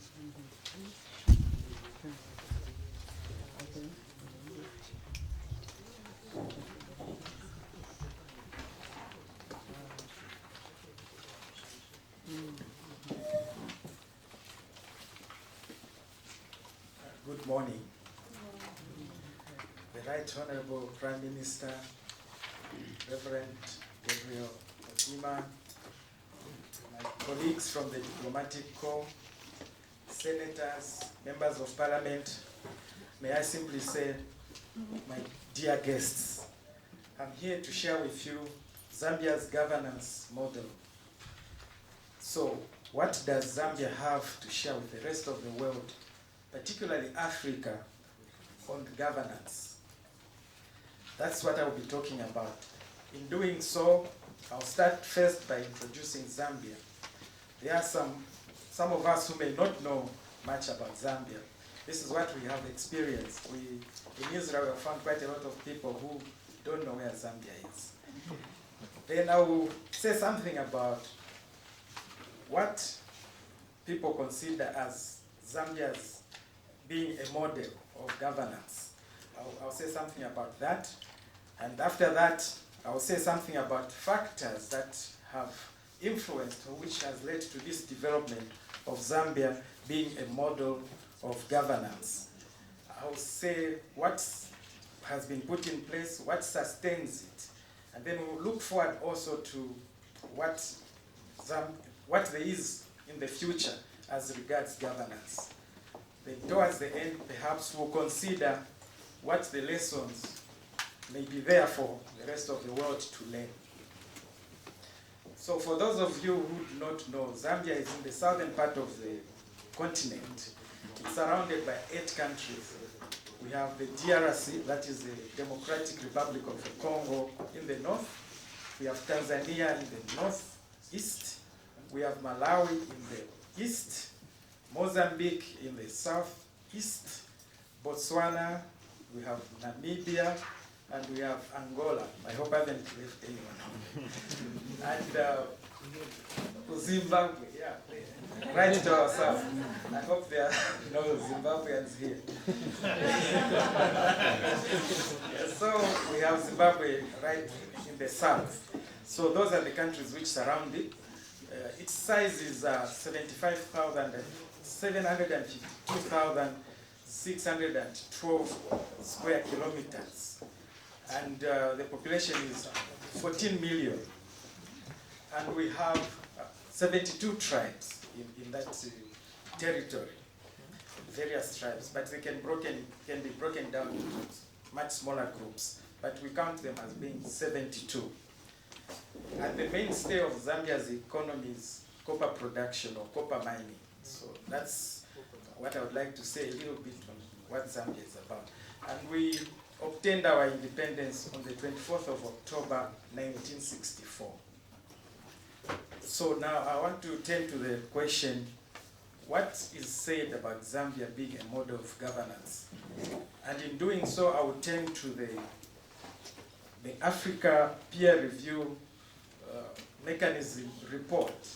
Good morning. The Right Honorable Prime Minister, Reverend Gabriel Otima, my colleagues from the Diplomatic Corps, senators, members of parliament, may I simply say, my dear guests, I'm here to share with you Zambia's governance model. So, what does Zambia have to share with the rest of the world, particularly Africa, on governance? That's what I will be talking about. In doing so, I'll start first by introducing Zambia. There are some of us who may not know much about Zambia. This is what we have experienced. In Israel, we found quite a lot of people who don't know where Zambia is. Then I will say something about what people consider as Zambia's being a model of governance. I'll say something about that. And after that, I'll say something about factors that have influenced or which has led to this development of Zambia being a model of governance. I'll say what has been put in place, what sustains it. And then we'll look forward also to what there is in the future as regards governance. Then towards the end, perhaps we'll consider what the lessons may be there for the rest of the world to learn. So for those of you who do not know, Zambia is in the southern part of the continent. It's surrounded by 8 countries. We have the DRC, that is the Democratic Republic of the Congo in the north. We have Tanzania in the northeast. We have Malawi in the east. Mozambique in the southeast. Botswana, we have Namibia, and we have Angola. I hope I haven't left anyone. And Zimbabwe, yeah, right to ourselves. I hope there are no Zimbabweans here. So we have Zimbabwe right in the south. So those are the countries which surround it. Its size is 752,612 square kilometers. And the population is 14 million. And we have 72 tribes in that territory, various tribes, but they can be broken down into much smaller groups, but we count them as being 72. And the mainstay of Zambia's economy is copper production or copper mining. So that's what I would like to say a little bit on what Zambia is about. And we obtained our independence on the 24th of October, 1964. So now I want to turn to the question, what is said about Zambia being a model of governance? And in doing so, I will turn to the Africa Peer Review Mechanism report.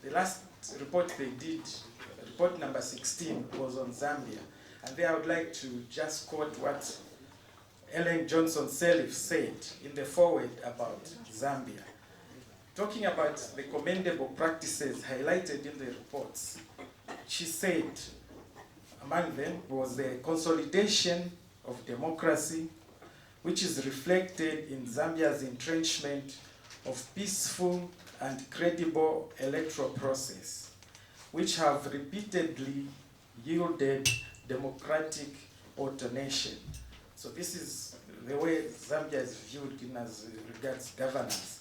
The last report they did, report number 16, was on Zambia. And there I would like to just quote what Ellen Johnson Sirleaf said in the foreword about Zambia. Talking about the commendable practices highlighted in the reports, she said, among them was the consolidation of democracy, which is reflected in Zambia's entrenchment of peaceful and credible electoral process, which have repeatedly yielded democratic alternation. So this is the way Zambia is viewed in as regards governance.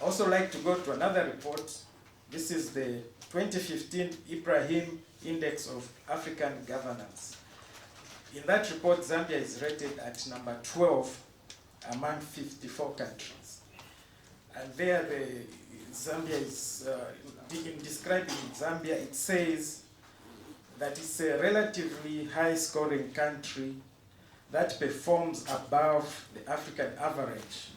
I also like to go to another report. This is the 2015 Ibrahim Index of African Governance. In that report, Zambia is rated at number 12 among 54 countries. And there Zambia is, in describing Zambia, it says that it's a relatively high-scoring country that performs above the African average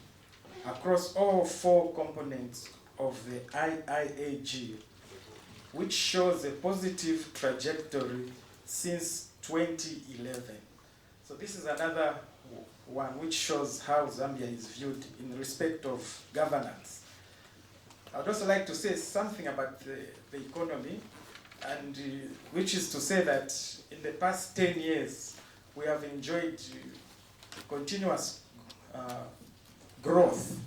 across all 4 components of the IIAG, which shows a positive trajectory since 2011. So this is another one which shows how Zambia is viewed in respect of governance. I would also like to say something about the economy, and which is to say that in the past 10 years, we have enjoyed continuous growth,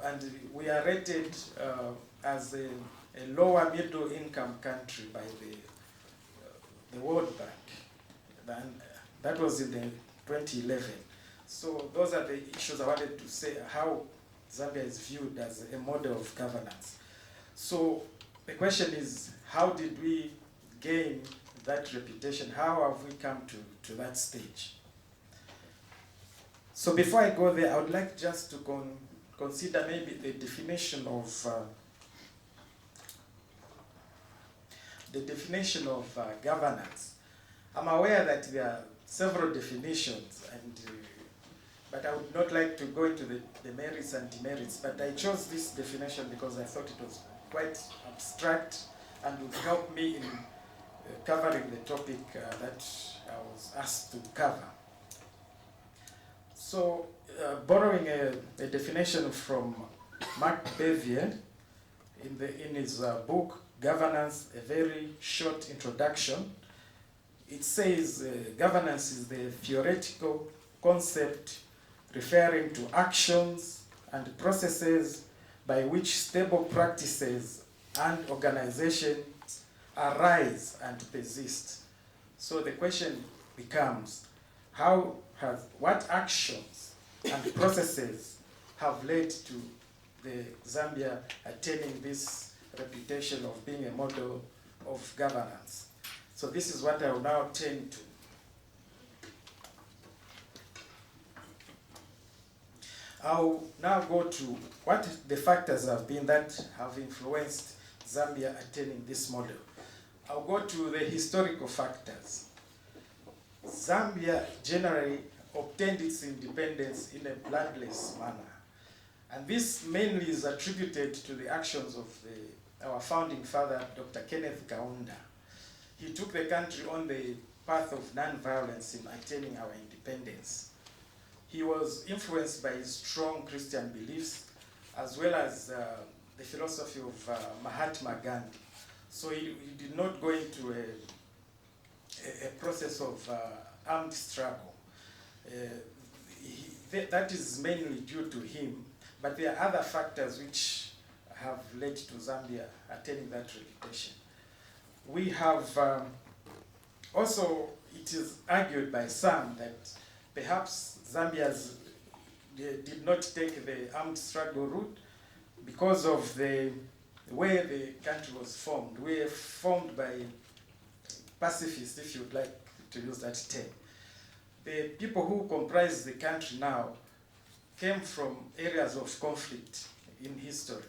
and we are rated as a lower middle income country by the World Bank. And that was in the 2011. So those are the issues I wanted to say, how Zambia is viewed as a model of governance. So the question is, how did we gain that reputation? How have we come to that stage? So before I go there, I would like just to consider maybe the definition of governance. I'm aware that there are several definitions, and but I would not like to go into the merits and demerits, but I chose this definition because I thought it was quite abstract and would help me in covering the topic that I was asked to cover. So, borrowing a definition from Mark Bevier in his book, Governance, a very short introduction, it says governance is the theoretical concept referring to actions and processes by which stable practices and organizations arise and persist. So the question becomes, what actions and processes have led to the Zambia attaining this reputation of being a model of governance? So this is what I will now turn to. I'll now go to what the factors have been that have influenced Zambia attaining this model. I'll go to the historical factors. Zambia generally obtained its independence in a bloodless manner. And this mainly is attributed to the actions of our founding father, Dr. Kenneth Kaunda. He took the country on the path of non-violence in attaining our independence. He was influenced by his strong Christian beliefs, as well as the philosophy of Mahatma Gandhi. So he did not go into a process of armed struggle. That is mainly due to him, but there are other factors which have led to Zambia attaining that reputation. We have also, it is argued by some that perhaps Zambia did not take the armed struggle route because of the way the country was formed. We were formed by pacifists, if you'd like to use that term. The people who comprise the country now came from areas of conflict in history.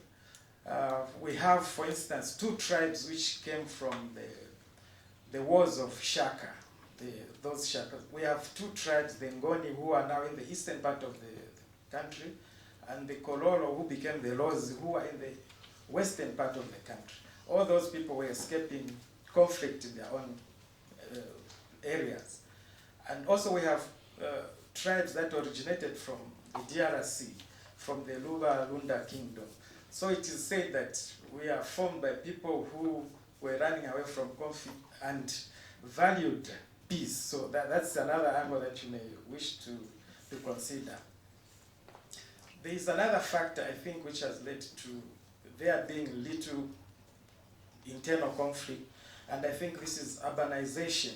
We have, for instance, two tribes which came from the wars of Shaka. Those Shakas. We have two tribes, the Ngoni, who are now in the eastern part of the country, and the Kololo, who became the Lozi, who are in the western part of the country. All those people were escaping conflict in their own areas. And also we have tribes that originated from the DRC, from the Luba Lunda kingdom. So it is said that we are formed by people who were running away from conflict and valued peace. So that's another angle that you may wish to consider. There is another factor, I think, which has led to there being little internal conflict, and I think this is urbanization.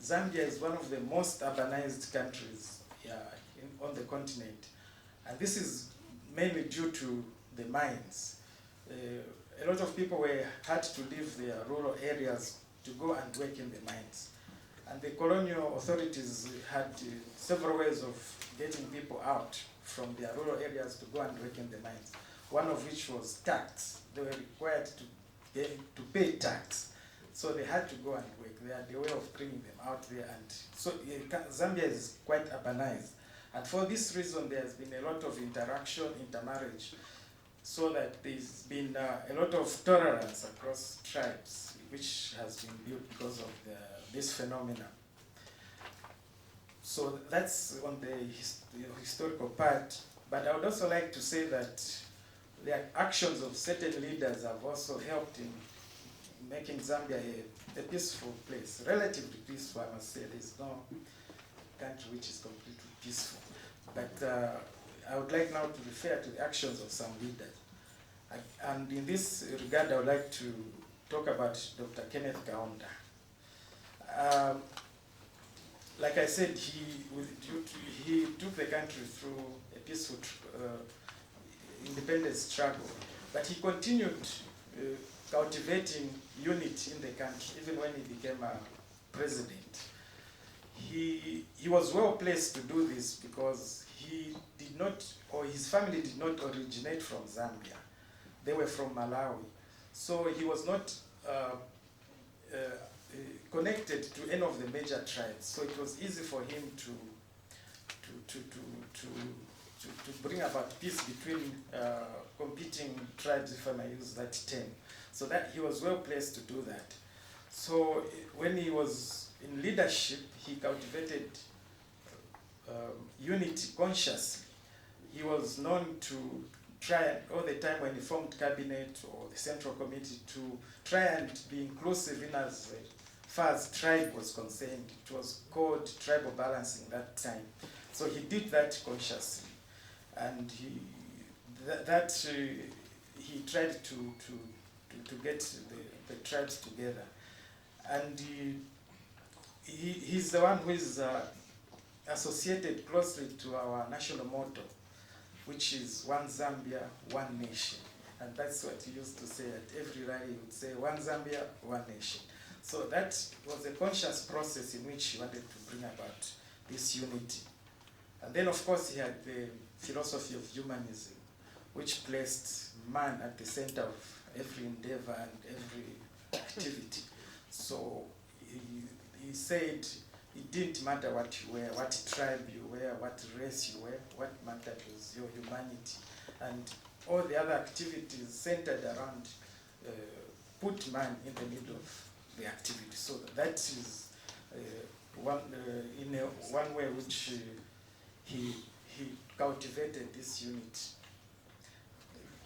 Zambia is one of the most urbanized countries on the continent, and this is mainly due to the mines. A lot of people had to leave their rural areas to go and work in the mines. And the colonial authorities had several ways of getting people out from their rural areas to go and work in the mines, one of which was tax. They were required to pay tax. So they had to go and work. They had a way of bringing them out there. And so Zambia is quite urbanized. And for this reason, there has been a lot of interaction, intermarriage. so that there's been a lot of tolerance across tribes, which has been built because of this phenomenon. So that's on the historical part, but I would also like to say that the actions of certain leaders have also helped in making Zambia a peaceful place, relatively peaceful, I must say. There's no country which is completely peaceful. But I would like now to refer to the actions of some leaders. And in this regard, I would like to talk about Dr. Kenneth Kaunda. Like I said, he took the country through a peaceful independence struggle, but he continued cultivating unity in the country, even when he became a president. He was well placed to do this because he did not, or his family did not originate from Zambia. They were from Malawi. So he was not connected to any of the major tribes. So it was easy for him to bring about peace between competing tribes, if I may use that term. So that he was well placed to do that. So when he was in leadership, he cultivated unity consciously. He was known to try all the time when he formed cabinet or the central committee to try and be inclusive in as far as tribe was concerned. It was called tribal balancing that time. So he did that consciously, and he tried to get the tribes together. And he's the one who is associated closely to our national motto, which is one Zambia, one nation. And that's what he used to say at every rally. He would say, one Zambia, one nation. So that was a conscious process in which he wanted to bring about this unity. And then, of course, he had the philosophy of humanism, which placed man at the center of every endeavor and every activity. So he said it didn't matter what you were, what tribe you were, what race you were, what mattered was your humanity. And all the other activities centered around put man in the middle of the activity. So that is one way which he cultivated this unity.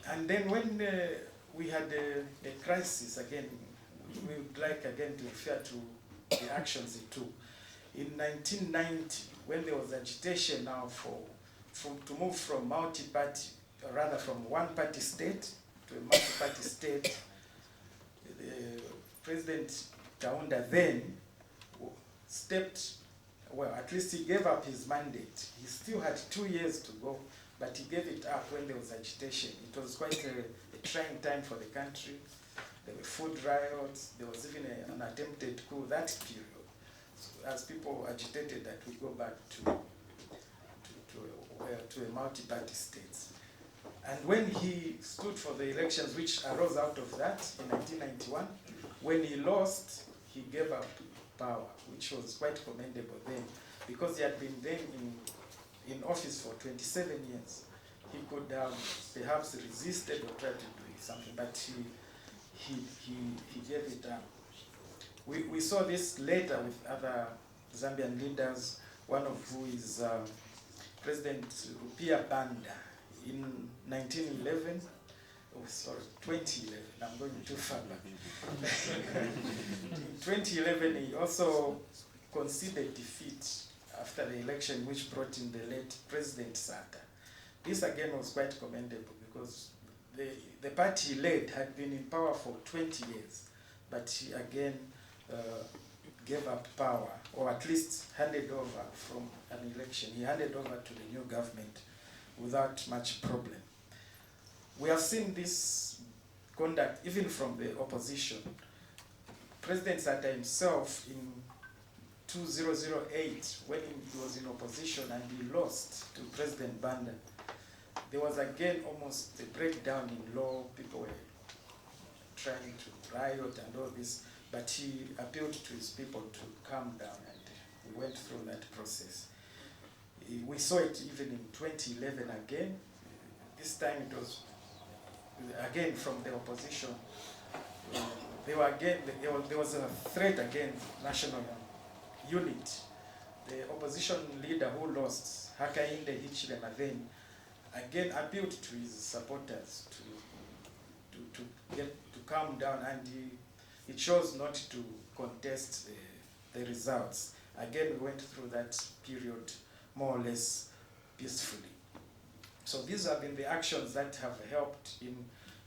And then when we had a crisis, again, we would like again to refer to the actions he took. In 1990, when there was agitation now to move from multi-party, or rather from one-party state to a multi-party state, President Kaunda then stepped, well, at least he gave up his mandate. He still had 2 years to go, but he gave it up when there was agitation. It was quite a trying time for the country. There were food riots. There was even an attempted coup that period. So as people agitated that we go back to a multi-party state. And when he stood for the elections, which arose out of that in 1991, when he lost, he gave up power, which was quite commendable then, because he had been then in office for 27 years. He could have perhaps resisted or tried to do something, but he gave it up. We saw this later with other Zambian leaders, one of who is President Rupia Banda in 1911. Oh, sorry, 2011. I'm going too far back. In 2011, he also conceded defeat after the election, which brought in the late President Sata. This again was quite commendable because the party he led had been in power for 20 years, but he again gave up power, or at least handed over from an election. He handed over to the new government without much problem. We have seen this conduct even from the opposition. President Sata himself in 2008, when he was in opposition and he lost to President Banda, there was again almost a breakdown in law. People were trying to riot and all this, but he appealed to his people to calm down, and we went through that process. We saw it even in 2011 again. This time it was again from the opposition. There was a threat against national unity. The opposition leader who lost, Hakainde Hichilema, then again appealed to his supporters to calm down, and he chose not to contest the results. Again, we went through that period more or less peacefully. So these have been the actions that have helped in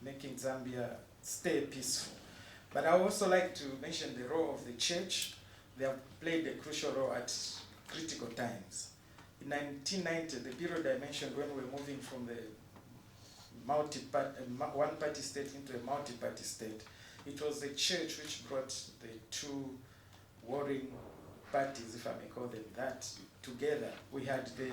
making Zambia stay peaceful. But I would also like to mention the role of the church. They have played a crucial role at critical times. In 1990, the period I mentioned when we were moving from the one-party state into a multi-party state, it was the church which brought the two warring parties, if I may call them that, together. We had the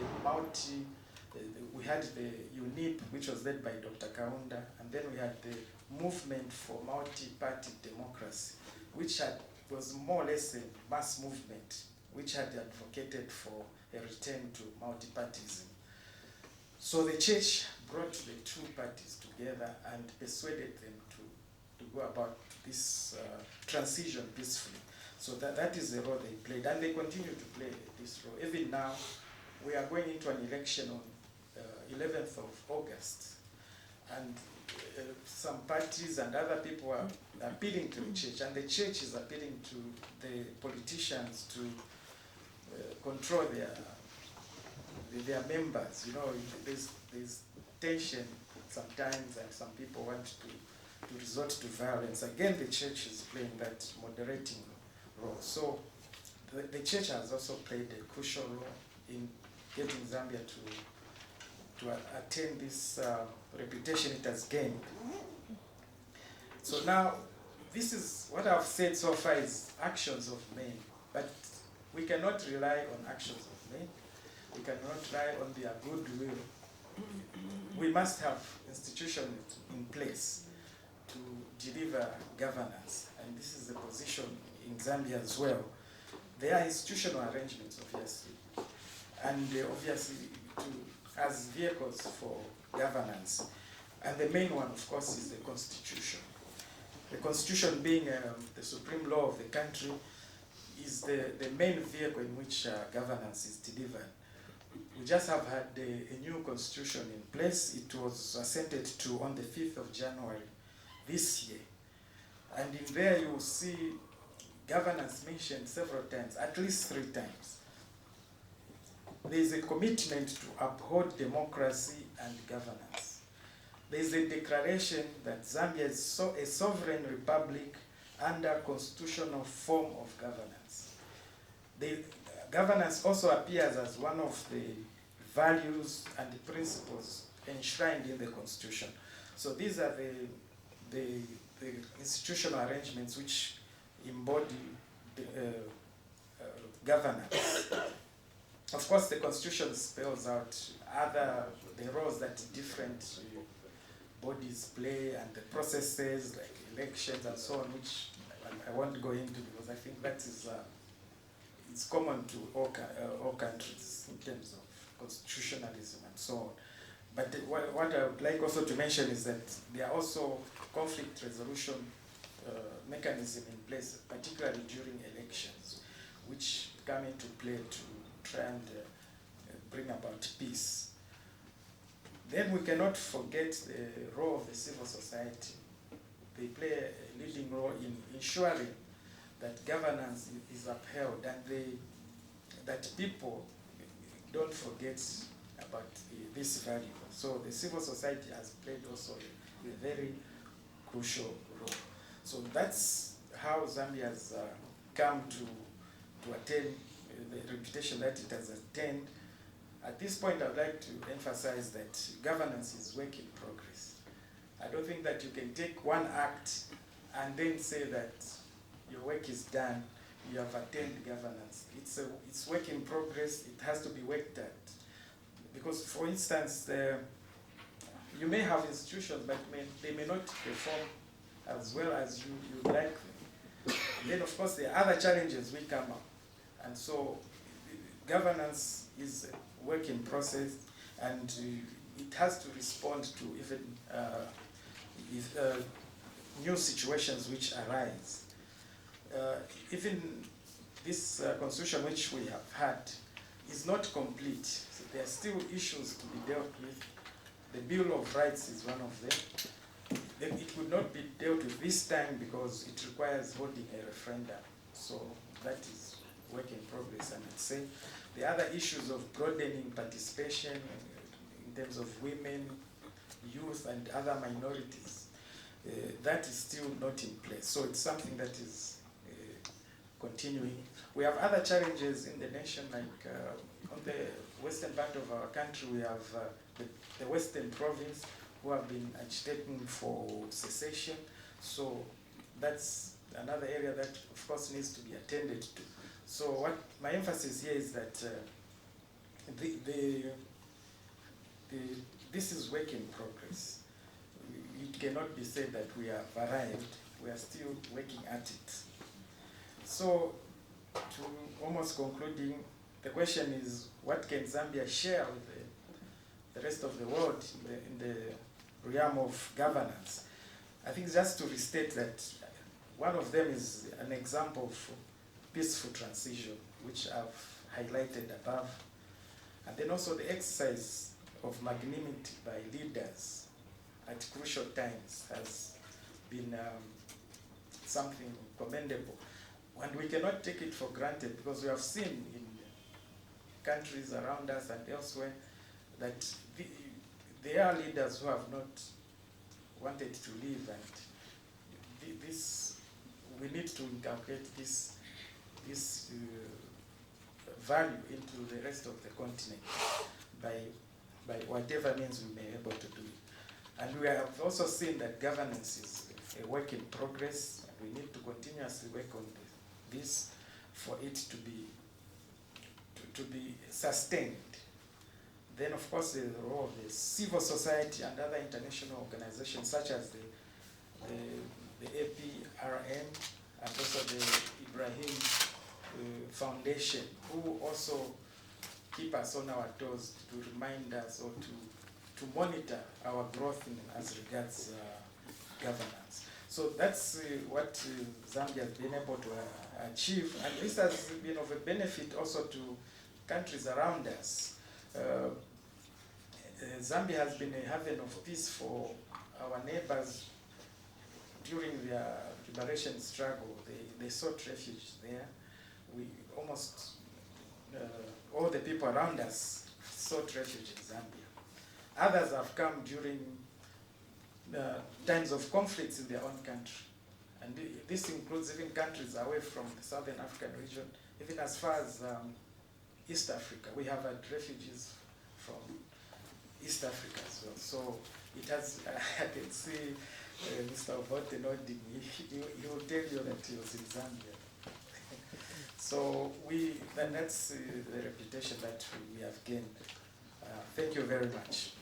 UNIP, which was led by Dr. Kaunda, and then we had the Movement for Multi-Party Democracy, which was more or less a mass movement, which had advocated for a return to multipartyism. So the church brought the two parties together and persuaded them to go about this transition peacefully. So that is the role they played, and they continue to play this role. Even now, we are going into an election on 11th of August, and some parties and other people are appealing to the church, and the church is appealing to the politicians to control their members. You know, there's tension sometimes, and some people want to resort to violence. Again, the church is playing that moderating role. So the church has also played a crucial role in getting Zambia to attain this reputation it has gained. So now, this is what I've said so far is actions of men, but we cannot rely on actions of men. We cannot rely on their goodwill. We must have institutions in place to deliver governance, and this is the position in Zambia as well. There are institutional arrangements, obviously, and obviously as vehicles for governance. And the main one, of course, is the Constitution. The Constitution, being the supreme law of the country, is the main vehicle in which governance is delivered. We just have had a new Constitution in place. It was assented to on the 5th of January this year. And in there you will see governance mentioned several times, at least 3 times. There is a commitment to uphold democracy and governance. There is a declaration that Zambia is a sovereign republic under constitutional form of governance. The governance also appears as one of the values and the principles enshrined in the Constitution. So these are the institutional arrangements which embody governance. Of course, the Constitution spells out the roles that different bodies play and the processes like elections and so on, which I won't go into because I think that is it's common to all countries in terms of constitutionalism and so on. But what I would like also to mention is that there are also conflict resolution mechanisms in place, particularly during elections, which come into play to try and bring about peace. Then we cannot forget the role of the civil society. They play a leading role in ensuring that governance is upheld and that people don't forget about this value. So the civil society has played also a very crucial role. So that's how Zambia has come to attain the reputation that it has attained. At this point, I'd like to emphasize that governance is work in progress. I don't think that you can take one act and then say that your work is done, you have attained governance. It's work in progress, it has to be worked at. Because, for instance, you may have institutions, but they may not perform as well as you like them. And then, of course, there are other challenges we come up. And so, governance is a work in process, and it has to respond to even is, new situations which arise. Even this constitution which we have had is not complete. So there are still issues to be dealt with. The Bill of Rights is one of them. Then it could not be dealt with this time because it requires holding a referendum. So that is work in progress, I would say. The other issues of broadening participation in terms of women, youth, and other minorities, that is still not in place. So it's something that is continuing. We have other challenges in the nation, like on the western part of our country, we have the Western Province, who have been agitating for secession. So that's another area that, of course, needs to be attended to. So what my emphasis here is that this is work in progress. It cannot be said that we have arrived. We are still working at it. So, to almost concluding, the question is, what can Zambia share with the rest of the world in the realm of governance? I think just to restate that one of them is an example of peaceful transition, which I've highlighted above. And then also the exercise of magnanimity by leaders at crucial times has been something commendable. And we cannot take it for granted because we have seen in countries around us and elsewhere that there are leaders who have not wanted to leave, and we need to inculcate this value into the rest of the continent by whatever means we may be able to do it. And we have also seen that governance is a work in progress, and we need to continuously work on this for it to be sustained. Then, of course, the role of the civil society and other international organizations such as the APRM and also the Ibrahim Foundation, who also keep us on our toes to remind us or to monitor our growth as regards governance. So that's what Zambia has been able to achieve, and this has been of a benefit also to countries around us. Zambia has been a haven of peace for our neighbors during their liberation struggle. They sought refuge there. We almost, all the people around us sought refuge in Zambia. Others have come during times of conflicts in their own country. And this includes even countries away from the Southern African region, even as far as East Africa. We have had refugees from East Africa as well. So it has, I can see Mr. Obote nodding. He will tell you that he was in Zambia. So that's the reputation that we have gained. Thank you very much.